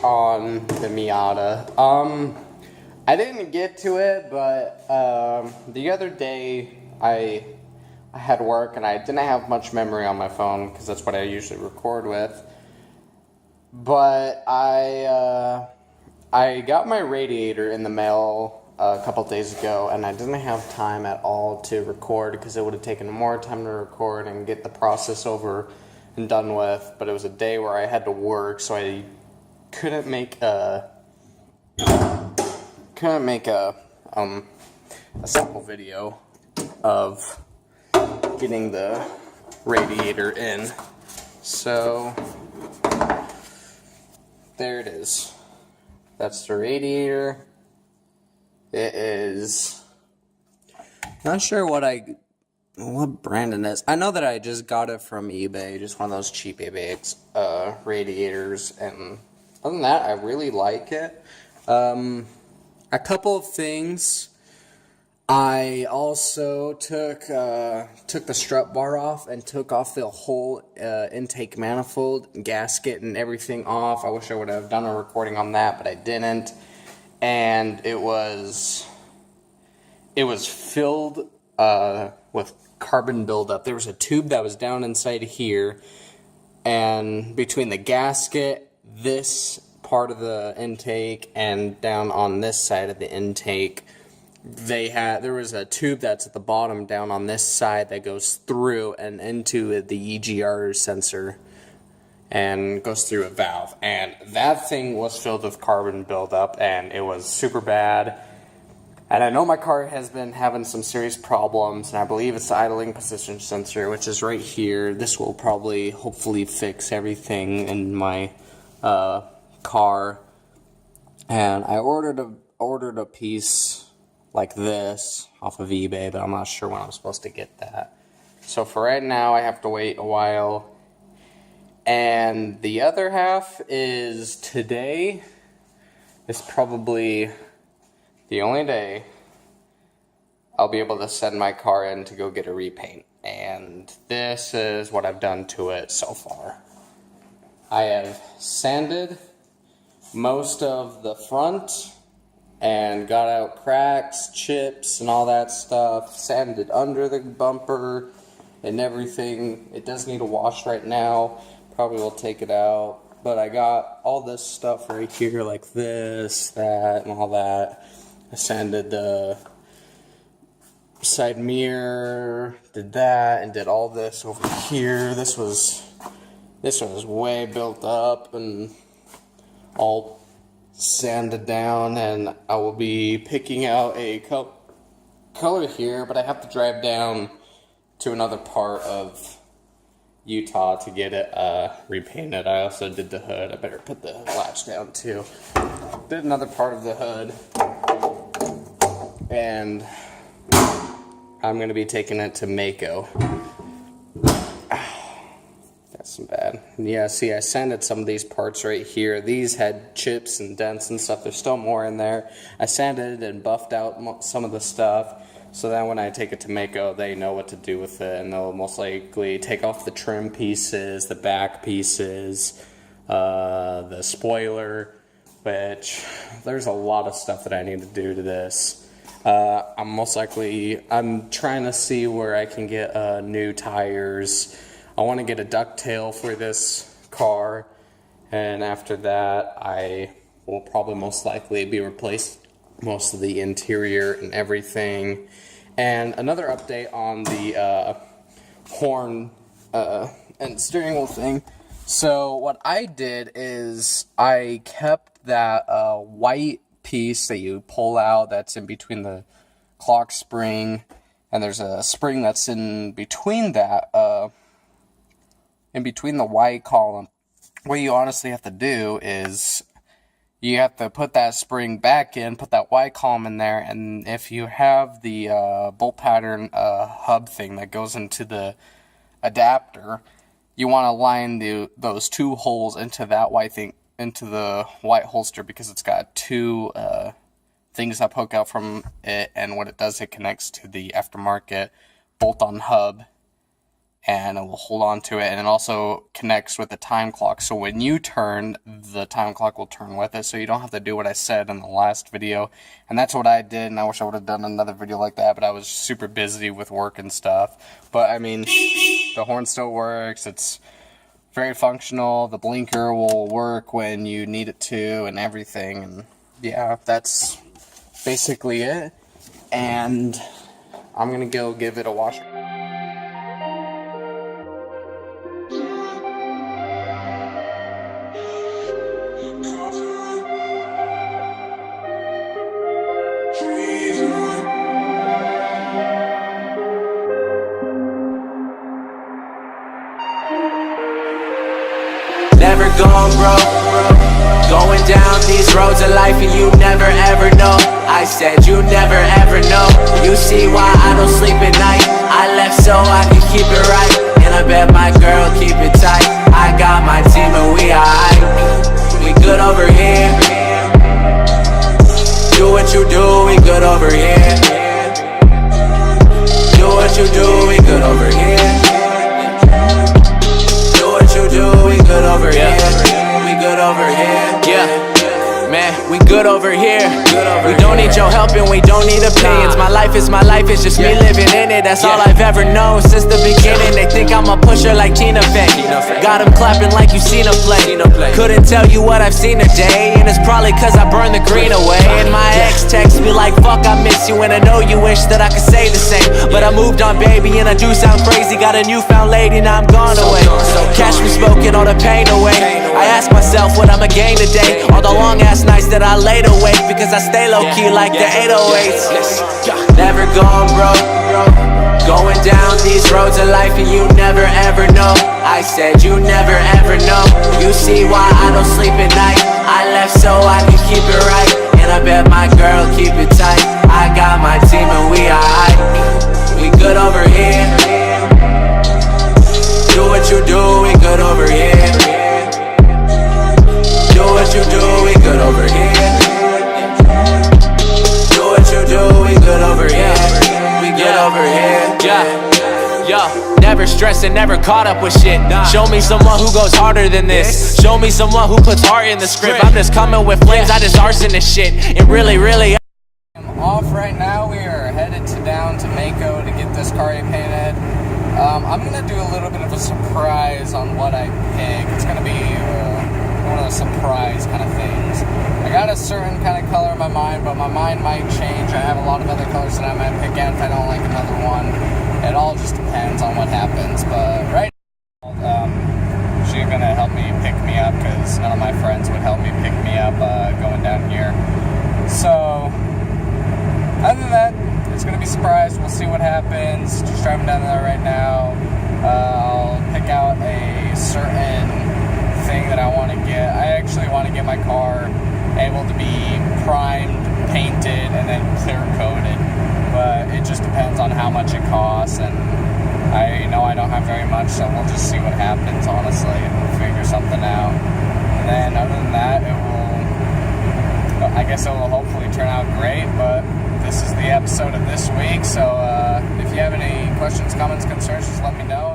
On the Miata. I didn't get to it, but the other day I had work and I didn't have much memory on my phone because that's what I usually record with. But I got my radiator in the mail a couple days ago, and I didn't have time at all to record because it would have taken more time to record and get the process over and done with. But it was a day where I had to work, so I couldn't make a a simple video of getting the radiator in. So there it is. That's the radiator. It is not sure what brand it is. I know that I just got it from eBay, just one of those cheap eBay radiators, and other than that, I really like it. A couple of things. I also took the strut bar off and took off the whole intake manifold, gasket, and everything off. I wish I would have done a recording on that, but I didn't. And it was filled with carbon buildup. There was a tube that was down inside here, and between the gasket, this part of the intake, and down on this side of the intake, there was a tube that's at the bottom down on this side that goes through and into the EGR sensor and goes through a valve, and that thing was filled with carbon buildup, and it was super bad. And I know my car has been having some serious problems, and I believe it's the idling position sensor, which is right here. This will probably hopefully fix everything in my car. And I ordered a piece like this off of eBay, but I'm not sure when I'm supposed to get that. So for right now, I have to wait a while. And the other half is today. It's probably the only day I'll be able to send my car in to go get a repaint. And this is what I've done to it so far. I have sanded most of the front and got out cracks, chips, and all that stuff. Sanded under the bumper and everything. It does need a wash right now. Probably will take it out. But I got all this stuff right here, like this, that, and all that. I sanded the side mirror, did that, and did all this over here. This was way built up and all sanded down, and I will be picking out a color here, but I have to drive down to another part of Utah to get it repainted. I also did the hood. I better put the latch down too. Did another part of the hood, and I'm going to be taking it to Mako. That's some bad. Yeah, see, I sanded some of these parts right here. These had chips and dents and stuff. There's still more in there. I sanded and buffed out some of the stuff, so that when I take it to Mako, they know what to do with it, and they'll most likely take off the trim pieces, the back pieces, the spoiler, which there's a lot of stuff that I need to do to this. I'm trying to see where I can get new tires. I want to get a ducktail for this car, and after that I will probably most likely be replaced most of the interior and everything. And another update on the horn and steering wheel thing. So what I did is I kept that white piece that you pull out that's in between the clock spring, and there's a spring that's in between that in between the white column. What you honestly have to do is you have to put that spring back in, put that white column in there, and if you have the bolt pattern hub thing that goes into the adapter, you want to line those two holes into that white thing, into the white holster, because it's got two things that poke out from it, and what it does, it connects to the aftermarket bolt-on hub and it will hold on to it, and it also connects with the time clock. So when you turn, the time clock will turn with it, so you don't have to do what I said in the last video. And that's what I did, and I wish I would have done another video like that, but I was super busy with work and stuff. But I mean, the horn still works. It's very functional. The blinker will work when you need it to and everything. And yeah, that's basically it. And I'm gonna go give it a wash. Never going broke, going down these roads of life and you never ever know. I said you never ever know. You see why I don't sleep at night. I left so I could keep it right, and I bet my girl keep it tight. I got my team and we alright. We good over here. Do what you do, we good over here. Do what you do, we good over here. We good over here, we good over here, yeah, man, we good over here. We don't need your help and we don't need opinions. My life is it's just me living in it. That's all I've ever known since the beginning. They think I'm a pusher like Tina Fey. Got them clapping like you seen her play. Couldn't tell you what I've seen today, and it's probably cause I burned the green away. And my ex texts me like, fuck, I miss you, and I know you wish that I could say the same. But I moved on, baby, and I do sound crazy. Got a newfound lady, now I'm gone away. Catch me smoking all the pain away. I ask myself what I'ma gain today. All the long ass nights that I laid awake, because I stay low key like the 808s. Never going broke, going down these roads of life and you never ever know. I said you never ever know. You see why I don't sleep at night. I left so I could keep it right, and I bet my girl keep it tight. I got my team and we alright. We good over here. Do what you do, we good over here. Do what you do, we good over here. Do what you do, we good over here. We good over here. Yeah, never stressing, never caught up with shit. Show me someone who goes harder than this. Show me someone who puts heart in the script. I'm just coming with flames, I just arson this shit. And really, I'm off right now. We are headed down to Mako to get this car painted. I'm gonna do a little bit of a surprise on what I pick. It's gonna be one of those surprise kind of things. I got a certain kind of color in my mind, but my mind might change. I have a lot of other colors that I might pick out if I don't like another one. It all just depends on what happens. But right now, she's gonna help me pick me up because none of my friends would help me pick me up going down here. So other than that, it's gonna be a surprise. We'll see what happens. Just driving down there right now. I'll pick out a certain thing that I want to get. I actually want to get my car able to be primed, painted, and then clear coated. But it just depends on how much it costs, and I know I don't have very much, so we'll just see what happens. Honestly, we'll figure something out. And then other than that, I guess it will hopefully turn out great. But this is the episode of this week, so if you have any questions, comments, concerns, just let me know.